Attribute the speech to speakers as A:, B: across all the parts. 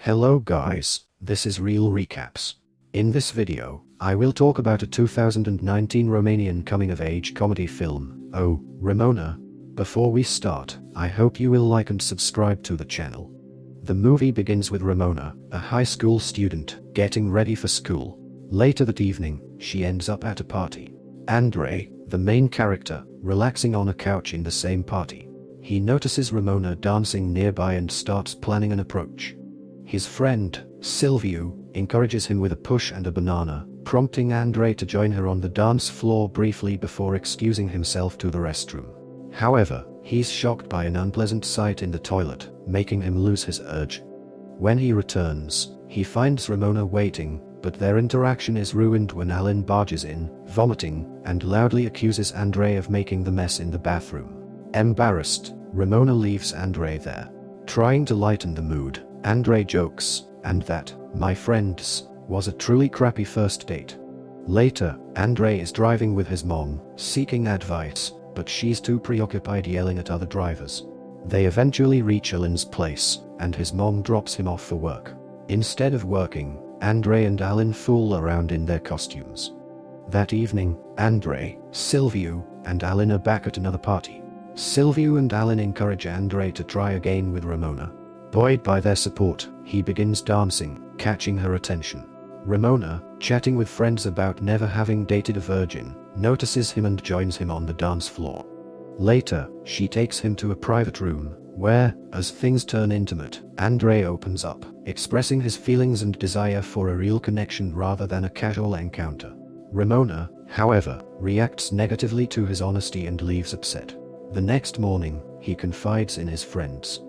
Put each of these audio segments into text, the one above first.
A: Hello guys, this is Real Recaps. In this video, I will talk about a 2019 Romanian coming-of-age comedy film, Oh, Ramona. Before we start, I hope you will like and subscribe to the channel. The movie begins with Ramona, a high school student, getting ready for school. Later that evening, she ends up at a party. Andre, the main character, relaxing on a couch in the same party. He notices Ramona dancing nearby and starts planning an approach. His friend, Silviu, encourages him with a push and a banana, prompting Andre to join her on the dance floor briefly before excusing himself to the restroom. However, he's shocked by an unpleasant sight in the toilet, making him lose his urge. When he returns, he finds Ramona waiting, but their interaction is ruined when Alan barges in, vomiting, and loudly accuses Andre of making the mess in the bathroom. Embarrassed, Ramona leaves Andre there. Trying to lighten the mood, Andre jokes, and that, my friends, was a truly crappy first date. Later, Andre is driving with his mom, seeking advice, but she's too preoccupied yelling at other drivers. They eventually reach Alan's place, and his mom drops him off for work. Instead of working, Andre and Alan fool around in their costumes. That evening, Andre, Silviu, and Alan are back at another party. Silviu and Alan encourage Andre to try again with Ramona. Buoyed by their support, he begins dancing, catching her attention. Ramona, chatting with friends about never having dated a virgin, notices him and joins him on the dance floor. Later, she takes him to a private room, where, as things turn intimate, Andre opens up, expressing his feelings and desire for a real connection rather than a casual encounter. Ramona, however, reacts negatively to his honesty and leaves upset. The next morning, he confides in his friends.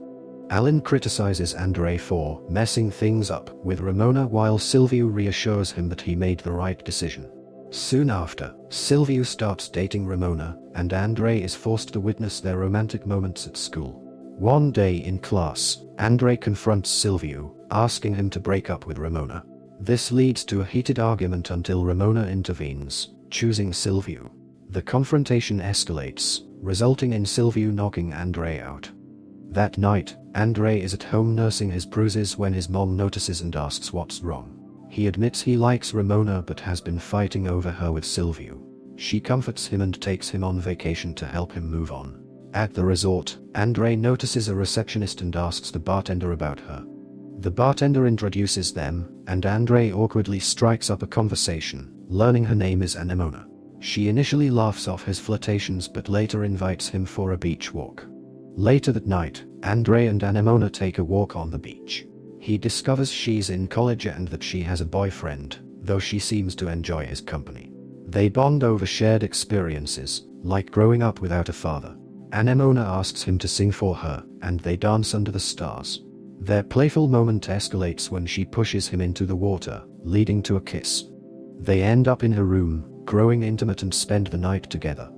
A: Alan criticizes Andre for messing things up with Ramona while Silviu reassures him that he made the right decision. Soon after, Silviu starts dating Ramona, and Andre is forced to witness their romantic moments at school. One day in class, Andre confronts Silviu, asking him to break up with Ramona. This leads to a heated argument until Ramona intervenes, choosing Silviu. The confrontation escalates, resulting in Silviu knocking Andre out. That night, Andre is at home nursing his bruises when his mom notices and asks what's wrong. He admits he likes Ramona but has been fighting over her with Silviu. She comforts him and takes him on vacation to help him move on. At the resort, Andre notices a receptionist and asks the bartender about her. The bartender introduces them, and Andre awkwardly strikes up a conversation, learning her name is Ramona. She initially laughs off his flirtations but later invites him for a beach walk. Later that night, Andre and Ramona take a walk on the beach. He discovers she's in college and that she has a boyfriend, though she seems to enjoy his company. They bond over shared experiences, like growing up without a father. Ramona asks him to sing for her, and they dance under the stars. Their playful moment escalates when she pushes him into the water, leading to a kiss. They end up in her room, growing intimate and spend the night together.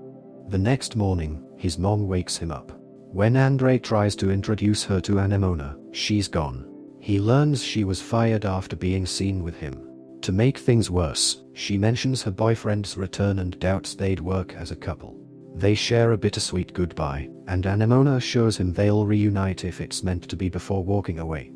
A: The next morning, his mom wakes him up. When Andre tries to introduce her to Ramona, she's gone. He learns she was fired after being seen with him. To make things worse, she mentions her boyfriend's return and doubts they'd work as a couple. They share a bittersweet goodbye, and Ramona assures him they'll reunite if it's meant to be before walking away.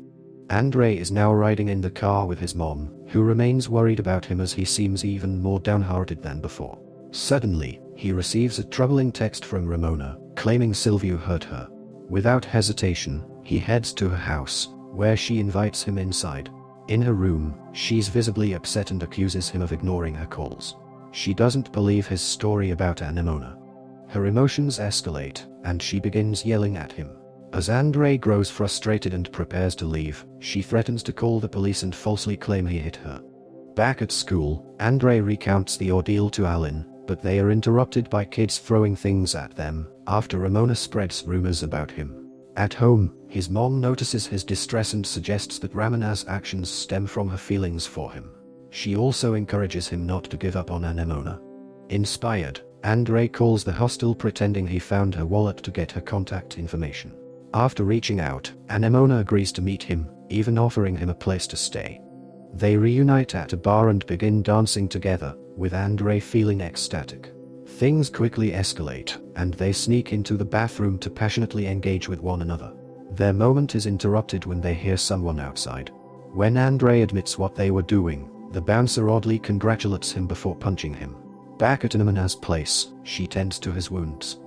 A: Andre is now riding in the car with his mom, who remains worried about him as he seems even more downhearted than before. Suddenly, he receives a troubling text from Ramona, claiming Silviu hurt her. Without hesitation, he heads to her house, where she invites him inside. In her room, she's visibly upset and accuses him of ignoring her calls. She doesn't believe his story about Ramona. Her emotions escalate, and she begins yelling at him. As Andre grows frustrated and prepares to leave, she threatens to call the police and falsely claim he hit her. Back at school, Andre recounts the ordeal to Alan, but they are interrupted by kids throwing things at them, after Ramona spreads rumors about him. At home, his mom notices his distress and suggests that Ramona's actions stem from her feelings for him. She also encourages him not to give up on Ramona. Inspired, Andre calls the hostel pretending he found her wallet to get her contact information. After reaching out, Ramona agrees to meet him, even offering him a place to stay. They reunite at a bar and begin dancing together, with Andre feeling ecstatic. Things quickly escalate, and they sneak into the bathroom to passionately engage with one another. Their moment is interrupted when they hear someone outside. When Andre admits what they were doing, the bouncer oddly congratulates him before punching him. Back at Ramona's place, she tends to his wounds.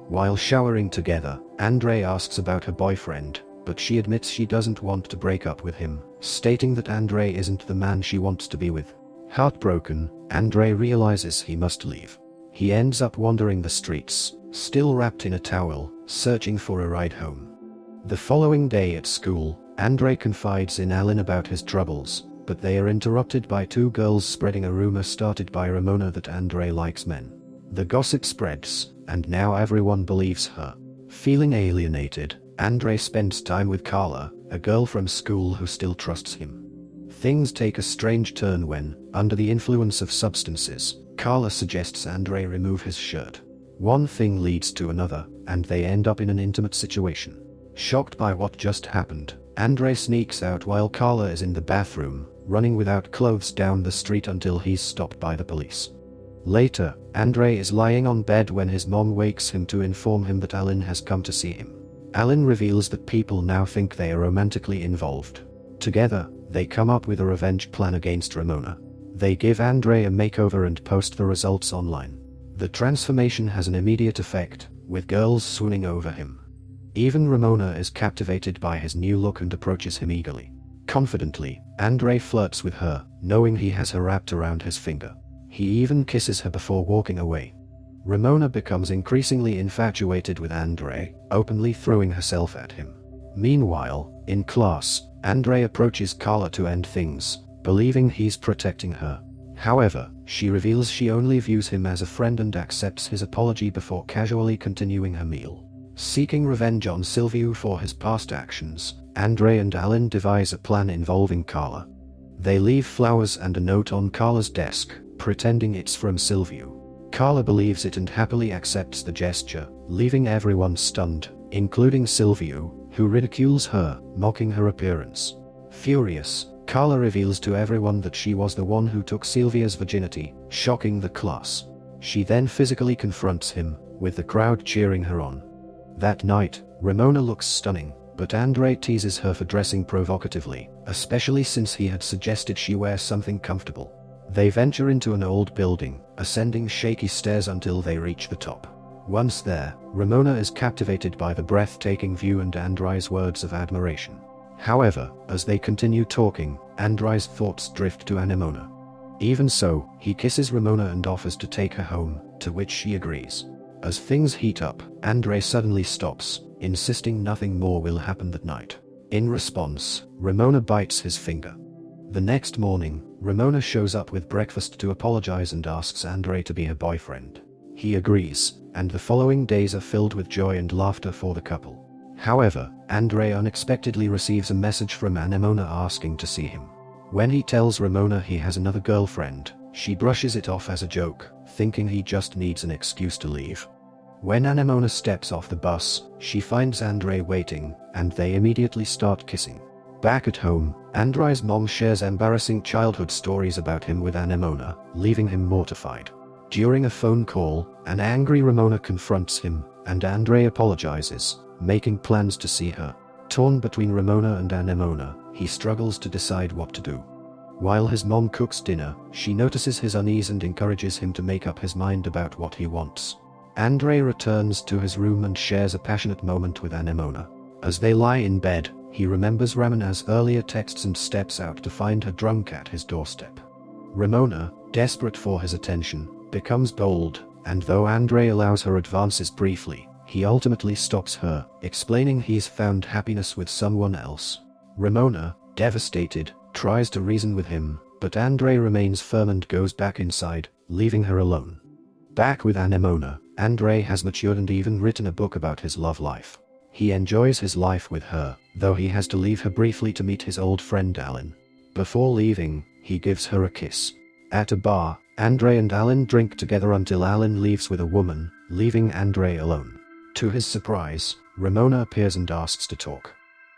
A: While showering together, Andre asks about her boyfriend, but she admits she doesn't want to break up with him, stating that Andre isn't the man she wants to be with. Heartbroken, Andre realizes he must leave. He ends up wandering the streets, still wrapped in a towel, searching for a ride home. The following day at school, Andre confides in Alan about his troubles, but they are interrupted by two girls spreading a rumor started by Ramona that Andre likes men. The gossip spreads, and now everyone believes her. Feeling alienated, Andre spends time with Carla, a girl from school who still trusts him. Things take a strange turn when, under the influence of substances, Carla suggests Andre remove his shirt. One thing leads to another, and they end up in an intimate situation. Shocked by what just happened, Andre sneaks out while Carla is in the bathroom, running without clothes down the street until he's stopped by the police. Later, Andre is lying on bed when his mom wakes him to inform him that Alan has come to see him. Alan reveals that people now think they are romantically involved. Together, they come up with a revenge plan against Ramona. They give Andre a makeover and post the results online. The transformation has an immediate effect, with girls swooning over him. Even Ramona is captivated by his new look and approaches him eagerly. Confidently, Andre flirts with her, knowing he has her wrapped around his finger. He even kisses her before walking away. Ramona becomes increasingly infatuated with Andre, openly throwing herself at him. Meanwhile, in class, Andre approaches Carla to end things, believing he's protecting her. However, she reveals she only views him as a friend and accepts his apology before casually continuing her meal. Seeking revenge on Silvio for his past actions, Andre and Alan devise a plan involving Carla. They leave flowers and a note on Carla's desk, pretending it's from Silvio. Carla believes it and happily accepts the gesture, leaving everyone stunned, including Silvio, who ridicules her, mocking her appearance. Furious, Carla reveals to everyone that she was the one who took Silvia's virginity, shocking the class. She then physically confronts him, with the crowd cheering her on. That night, Ramona looks stunning, but Andre teases her for dressing provocatively, especially since he had suggested she wear something comfortable. They venture into an old building, ascending shaky stairs until they reach the top. Once there, Ramona is captivated by the breathtaking view and Andre's words of admiration. However, as they continue talking, Andre's thoughts drift to Ramona. Even so, he kisses Ramona and offers to take her home, to which she agrees. As things heat up, Andre suddenly stops, insisting nothing more will happen that night. In response, Ramona bites his finger. The next morning, Ramona shows up with breakfast to apologize and asks Andre to be her boyfriend. He agrees, and the following days are filled with joy and laughter for the couple. However, Andre unexpectedly receives a message from Ramona asking to see him. When he tells Ramona he has another girlfriend, she brushes it off as a joke, thinking he just needs an excuse to leave. When Ramona steps off the bus, she finds Andre waiting, and they immediately start kissing. Back at home, Andre's mom shares embarrassing childhood stories about him with Ramona, leaving him mortified. During a phone call, an angry Ramona confronts him, and Andre apologizes, making plans to see her. Torn between Ramona and Ramona, he struggles to decide what to do. While his mom cooks dinner, she notices his unease and encourages him to make up his mind about what he wants. Andre returns to his room and shares a passionate moment with Ramona. As they lie in bed, he remembers Ramona's earlier texts and steps out to find her drunk at his doorstep. Ramona, desperate for his attention, becomes bold, and though Andre allows her advances briefly, he ultimately stops her, explaining he's found happiness with someone else. Ramona, devastated, tries to reason with him, but Andre remains firm and goes back inside, leaving her alone. Back with Ramona, Andre has matured and even written a book about his love life. He enjoys his life with her, though he has to leave her briefly to meet his old friend Alan. Before leaving, he gives her a kiss. At a bar, Andre and Alan drink together until Alan leaves with a woman, leaving Andre alone. To his surprise, Ramona appears and asks to talk.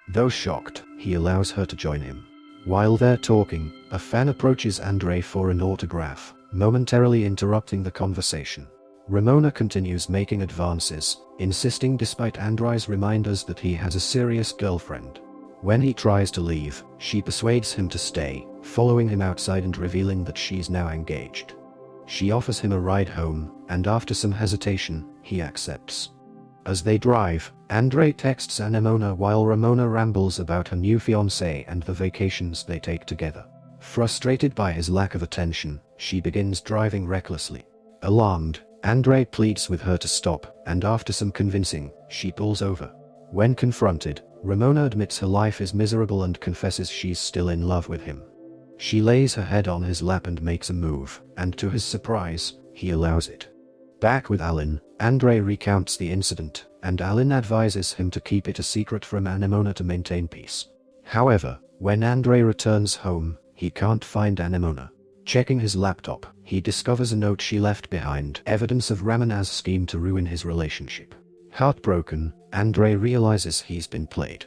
A: Though shocked, he allows her to join him. While they're talking, a fan approaches Andre for an autograph, momentarily interrupting the conversation. Ramona continues making advances, insisting despite Andre's reminders that he has a serious girlfriend. When he tries to leave, she persuades him to stay, following him outside and revealing that she's now engaged. She offers him a ride home, and after some hesitation, he accepts. As they drive, Andre texts Ramona while Ramona rambles about her new fiancé and the vacations they take together. Frustrated by his lack of attention, she begins driving recklessly. Alarmed, Andre pleads with her to stop, and after some convincing, she pulls over. When confronted, Ramona admits her life is miserable and confesses she's still in love with him. She lays her head on his lap and makes a move, and to his surprise, he allows it. Back with Alan, Andre recounts the incident, and Alan advises him to keep it a secret from Ramona to maintain peace. However, when Andre returns home, he can't find Ramona. Checking his laptop, he discovers a note she left behind, evidence of Ramona's scheme to ruin his relationship. Heartbroken, Andre realizes he's been played.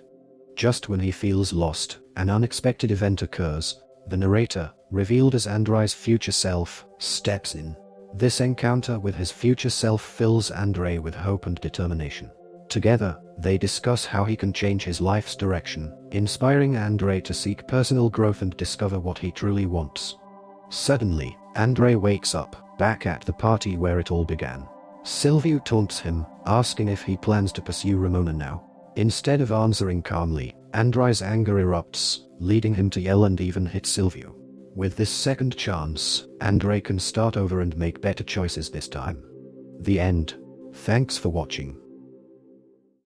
A: Just when he feels lost, an unexpected event occurs. The narrator, revealed as Andre's future self, steps in. This encounter with his future self fills Andre with hope and determination. Together, they discuss how he can change his life's direction, inspiring Andre to seek personal growth and discover what he truly wants. Suddenly, Andre wakes up, back at the party where it all began. Silvio taunts him, asking if he plans to pursue Ramona now. Instead of answering calmly, Andre's anger erupts, leading him to yell and even hit Silvio. With this second chance, Andre can start over and make better choices this time. The end. Thanks for watching.